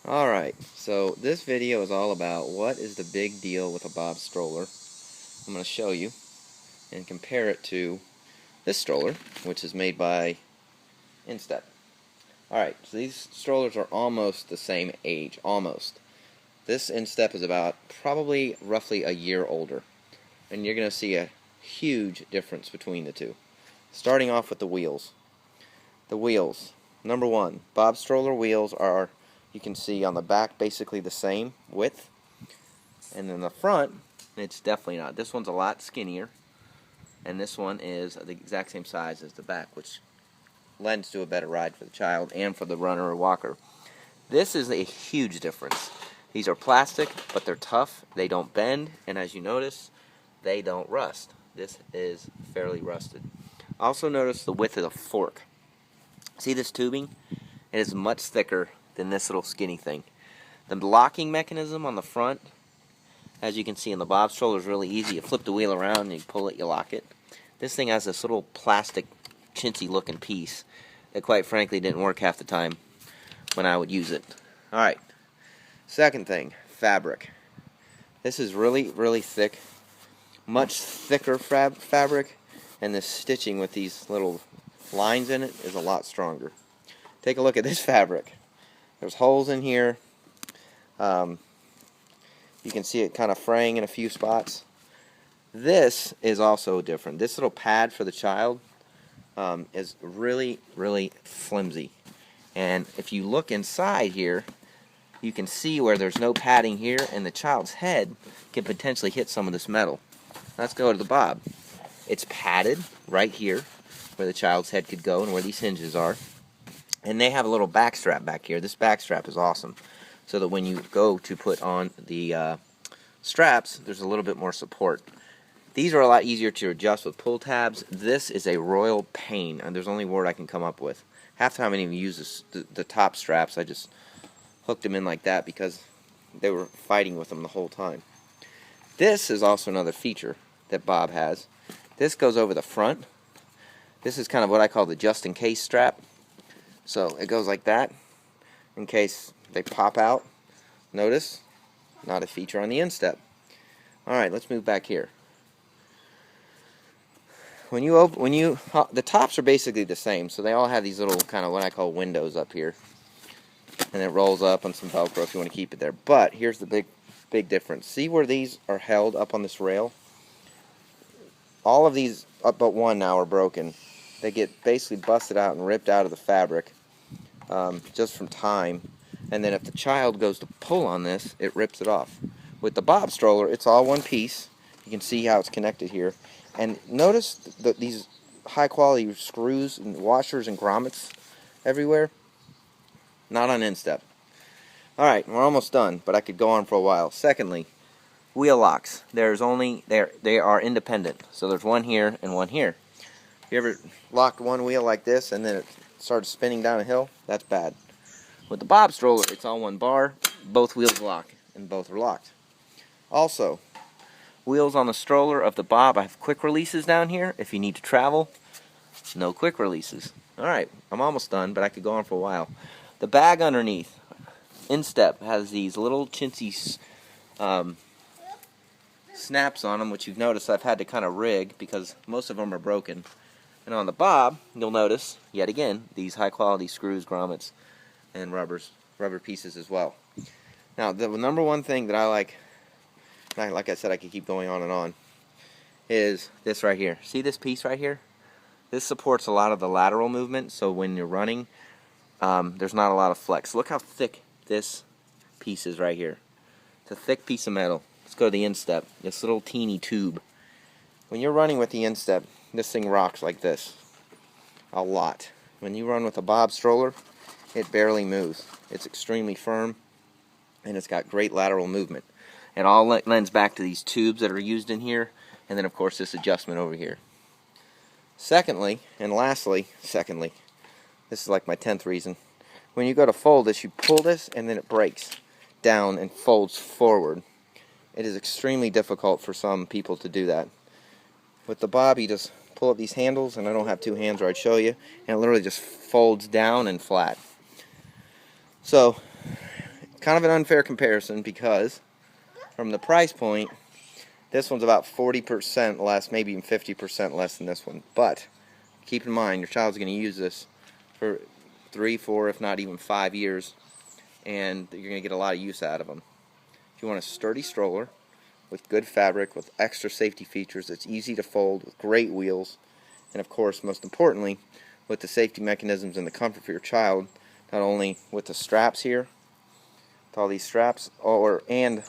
Alright, so this video is all about what is the big deal with a Bob stroller. I'm going to show you and compare it to this stroller, which is made by InStep. Alright, so these strollers are almost the same age, almost. This InStep is about probably roughly a year older, and you're going to see a huge difference between the two. Starting off with the wheels. The wheels. Number one, Bob stroller wheels are, you can see on the back, basically the same width, and then the front, it's definitely not. This one's a lot skinnier, and this one is the exact same size as the back, which lends to a better ride for the child and for the runner or walker. This is a huge difference. These are plastic, but they're tough, they don't bend, and as you notice, they don't rust. This is fairly rusted. Also notice the width of the fork. See this tubing? It is much thicker than this little skinny thing. The locking mechanism on the front, as you can see in the Bob stroller, is really easy. You flip the wheel around and you pull it, you lock it. This thing has this little plastic chintzy looking piece that quite frankly didn't work half the time when I would use it. Alright, second thing, fabric. This is really, really thick, much thicker fabric, and the stitching with these little lines in it is a lot stronger. Take a look at this fabric. There's holes in here. You can see it kind of fraying in a few spots. This is also different. This little pad for the child is really, really flimsy. And if you look inside here, you can see where there's no padding here, and the child's head can potentially hit some of this metal. Let's go to the Bob. It's padded right here, where the child's head could go and where these hinges are. And they have a little back strap back here. This back strap is awesome, so that when you go to put on the straps, there's a little bit more support. These are a lot easier to adjust with pull tabs. This is a royal pain, and there's only word I can come up with. Half the time I didn't even use the top straps. I just hooked them in like that because they were fighting with them the whole time. This is also another feature that Bob has. This goes over the front. This is kind of what I call the just-in-case strap. So it goes like that in case they pop out. Notice, not a feature on the InStep. Alright, let's move back here. The tops are basically the same, so they all have these little kind of what I call windows up here. And it rolls up on some Velcro if you want to keep it there. But here's the big difference. See where these are held up on this rail? All of these, up but one now, are broken. They get basically busted out and ripped out of the fabric just from time. And then if the child goes to pull on this, it rips it off. With the Bob stroller, it's all one piece. You can see how it's connected here. And notice these high quality screws and washers and grommets everywhere. Not on InStep. Alright, we're almost done, but I could go on for a while. Secondly, wheel locks. They are independent. So there's one here and one here. If you ever locked one wheel like this and then it started spinning down a hill, that's bad. With the Bob stroller, it's on one bar, both wheels lock, and both are locked. Also, wheels on the stroller of the Bob, I have quick releases down here. If you need to travel, no quick releases. Alright, I'm almost done, but I could go on for a while. The bag underneath, InStep has these little chintzy snaps on them, which you've noticed I've had to kind of rig because most of them are broken. And on the Bob, you'll notice, yet again, these high quality screws, grommets, and rubber pieces as well. Now, the number one thing that I like I said, I could keep going on and on, is this right here. See this piece right here? This supports a lot of the lateral movement, so when you're running, there's not a lot of flex. Look how thick this piece is right here. It's a thick piece of metal. Let's go to the InStep, this little teeny tube. When you're running with the InStep, this thing rocks like this a lot. When you run with a Bob stroller, it barely moves. It's extremely firm, and it's got great lateral movement. It all lends back to these tubes that are used in here, and then of course this adjustment over here. Secondly, and lastly, this is like my 10th reason. When you go to fold this, you pull this and then it breaks down and folds forward. It is extremely difficult for some people to do that. With the Bob, you just pull up these handles, and I don't have two hands or I'd show you, and it literally just folds down and flat. So kind of an unfair comparison because from the price point, this one's about 40% less, maybe even 50% less than this one. But keep in mind, your child's going to use this for 3, 4, if not even 5 years, and you're going to get a lot of use out of them. If you want a sturdy stroller with good fabric, with extra safety features, it's easy to fold, with great wheels, and of course, most importantly, with the safety mechanisms and the comfort for your child, not only with the straps here, with all these straps, and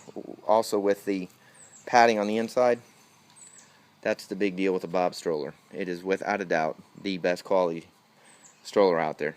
also with the padding on the inside. That's the big deal with a Bob stroller. It is without a doubt the best quality stroller out there.